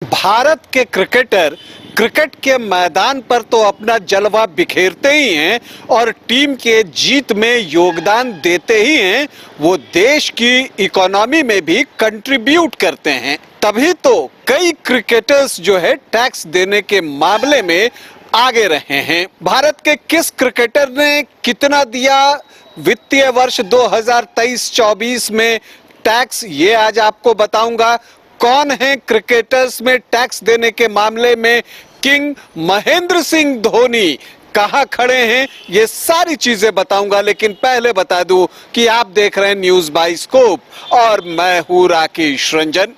भारत के cricketer cricket के मैदान पर तो अपना जलवा बिखेरते ही हैं और टीम के जीत में योगदान देते ही हैं, वो देश की इकोनॉमी में भी कंट्रीब्यूट करते हैं। तभी तो कई क्रिकेटर्स जो है टैक्स देने के मामले में आगे रहे हैं। भारत के किस क्रिकेटर ने कितना दिया वित्तीय वर्ष 2023-24 में टैक्स, ये आज आपको बताऊंगा। कौन है क्रिकेटर्स में टैक्स देने के मामले में किंग महेंद्र सिंह धोनी, कहां खड़े हैं, ये सारी चीजें बताऊंगा। लेकिन पहले बता दूं कि आप देख रहे हैं न्यूज बाइस्कोप और मैं हूं राकेश रंजन।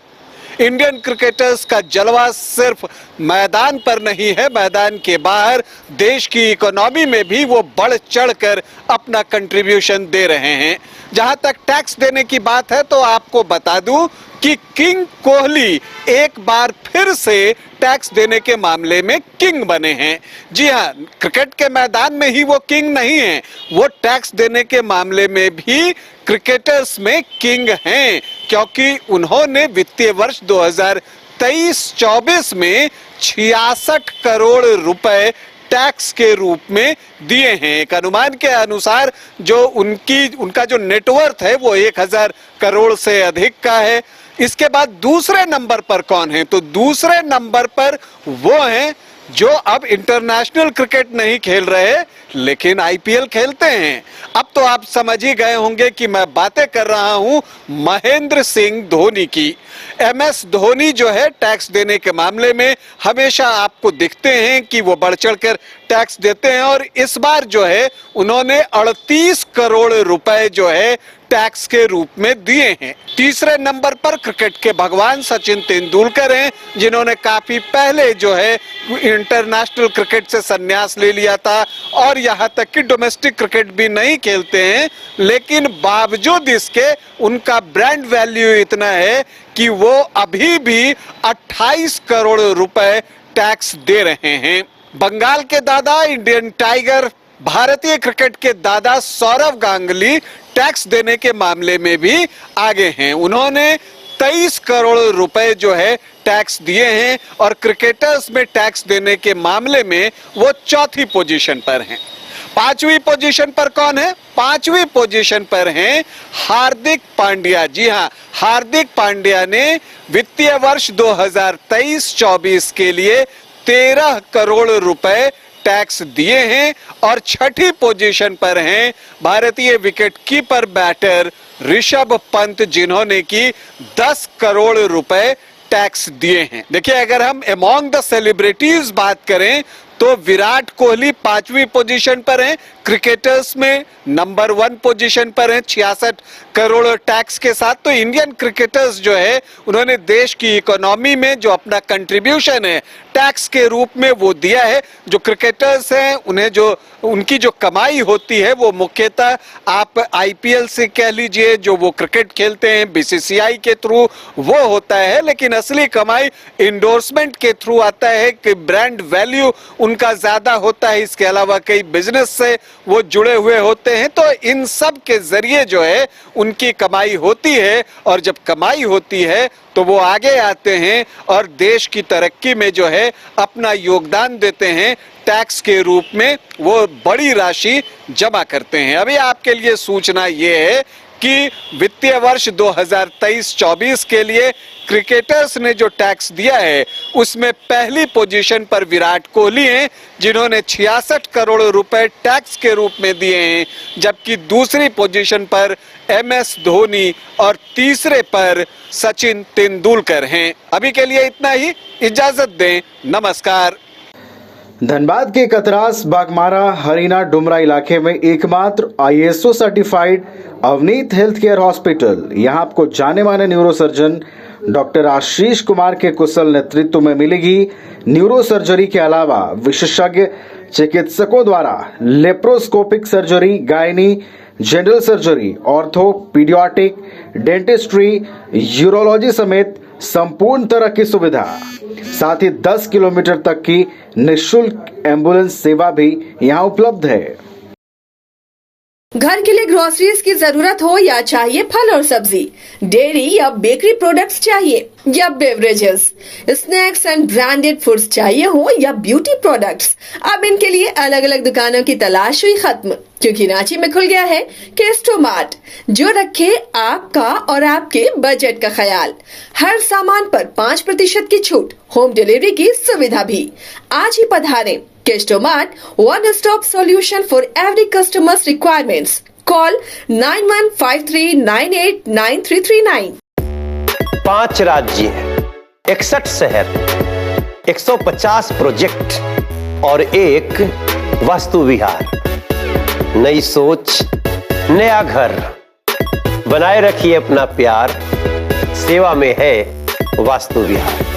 इंडियन क्रिकेटर्स का जलवा सिर्फ मैदान पर नहीं है, मैदान के बाहर देश की इकोनॉमी में भी वो बढ़ चढ़कर अपना कंट्रीब्यूशन दे रहे हैं। जहां तक टैक्स देने की बात है तो आपको बता दूं कि किंग कोहली एक बार फिर से टैक्स देने के मामले में किंग बने हैं। जी हाँ, क्रिकेट के मैदान में ही वो किंग नहीं है, वो टैक्स देने के मामले में भी क्रिकेटर्स में किंग हैं, क्योंकि उन्होंने वित्तीय वर्ष 2023-24 में 66 करोड़ रुपए टैक्स के रूप में दिए हैं। एक अनुमान के अनुसार जो उनका जो नेटवर्थ है वो 1000 करोड़ से अधिक का है। इसके बाद दूसरे नंबर पर कौन है, तो दूसरे नंबर पर वो हैं जो अब इंटरनेशनल क्रिकेट नहीं खेल रहे लेकिन आईपीएल खेलते हैं। अब तो आप समझ ही गए होंगे कि मैं बातें कर रहा हूं महेंद्र सिंह धोनी की। एमएस धोनी जो है टैक्स देने के मामले में हमेशा आपको दिखते हैं कि वो बढ़ चढ़कर टैक्स देते हैं और इस बार जो है उन्होंने 38 करोड़ रुपए जो है टैक्स के रूप में दिए हैं। तीसरे नंबर पर क्रिकेट के भगवान सचिन तेंदुलकर हैं, जिन्होंने काफी पहले जो है इंटरनेशनल क्रिकेट से संन्यास ले लिया था और यहां तक कि डोमेस्टिक क्रिकेट भी नहीं खेलते हैं, लेकिन बावजूद इसके उनका ब्रांड वैल्यू इतना है कि वो अभी भी 28 करोड़ रुपए टैक्स दे रहे हैं। बंगाल के दादा, इंडियन टाइगर, भारतीय क्रिकेट के दादा सौरव गांगुली टैक्स देने के मामले में भी आगे हैं। उन्होंने 23 करोड़ रुपए जो है टैक्स दिए हैं और क्रिकेटर्स में टैक्स देने के मामले में वो चौथी पोजीशन पर हैं। पांचवी पोजीशन पर कौन है? पांचवी पोजीशन पर हैं हार्दिक पांड्या। जी हां, हार्दिक पांड्या ने वित्तीय वर्ष 2023-24 के लिए 13 करोड़ रुपए टैक्स दिए हैं और छठी पोजीशन पर हैं भारतीय wicket keeper batter Rishabh Pant, जिन्होंने की 10 करोड़ रुपए टैक्स दिए हैं। देखिए, अगर हम अमॉन्ग द सेलिब्रिटीज बात करें तो विराट कोहली 5वीं पोजीशन पर हैं, क्रिकेटर्स में नंबर 1 पोजीशन पर हैं 66 करोड़ टैक्स के साथ। तो इंडियन क्रिकेटर्स जो है उन्होंने देश की इकोनॉमी में जो अपना कंट्रीब्यूशन है टैक्स के रूप में वो दिया है। जो क्रिकेटर्स हैं उन्हें जो उनकी जो कमाई होती है वो मुख्यतः आप आईपीएल से कह लीजिए, जो वो क्रिकेट खेलते हैं बीसीसीआई के थ्रू वो होता है, लेकिन असली कमाई इंडोर्समेंट के थ्रू आता है कि ब्रांड वैल्यू उनका ज्यादा होता है। इसके अलावा कई बिजनेस से वो जुड़े हुए होते हैं, तो इन सब के जरिए जो है उनकी कमाई होती है और जब कमाई होती है तो वो आगे आते हैं और देश की तरक्की में जो है अपना योगदान देते हैं। टैक्स के रूप में वो बड़ी राशि जमा करते हैं। अभी आपके लिए सूचना ये है कि वित्तीय वर्ष 2023-24 के लिए क्रिकेटर्स ने जो टैक्स दिया है उसमें पहली पोजीशन पर विराट कोहली हैं, जिन्होंने 66 करोड़ रुपए टैक्स के रूप में दिए हैं, जबकि दूसरी पोजीशन पर एमएस धोनी और तीसरे पर सचिन तेंदुलकर हैं। अभी के लिए इतना ही, इजाजत दें, नमस्कार। धनबाद के कतरास बागमारा हरिना डुमरा इलाके में एकमात्र ISO certified Avneet health care hospital. यहाँ आपको जाने माने न्यूरोसर्जन डॉक्टर आशीष कुमार के कुशल नेतृत्व में मिलेगी न्यूरो सर्जरी के अलावा विशेषज्ञ चिकित्सकों द्वारा laparoscopic surgery, gynae, general surgery, ortho, paediatric, dentistry, urology समेत संपूर्ण तरह की सुविधा। साथ ही 10 किलोमीटर तक की निःशुल्क एम्बुलेंस सेवा भी यहाँ उपलब्ध है। घर के लिए ग्रोसरीज की जरूरत हो या चाहिए फल और सब्जी, डेयरी या बेकरी प्रोडक्ट्स चाहिए या beverages, snacks and branded foods चाहिए हो या ब्यूटी प्रोडक्ट्स, अब इनके लिए अलग अलग दुकानों की तलाश हुई खत्म, क्योंकि रांची में खुल गया है केस्टो मार्ट, जो रखे आपका और आपके बजट का ख्याल। हर सामान पर 5% की छूट, होम डिलीवरी की सुविधा भी। आज ही पधारें Kesto Mart, one stop solution for every customer's requirements. Call 9153989339. 5 राज्य, 61 शहर, 150 प्रोजेक्ट और एक वास्तु विहार। नई सोच, नया घर। बनाए रखिए अपना प्यार, सेवा में है वास्तु विहार।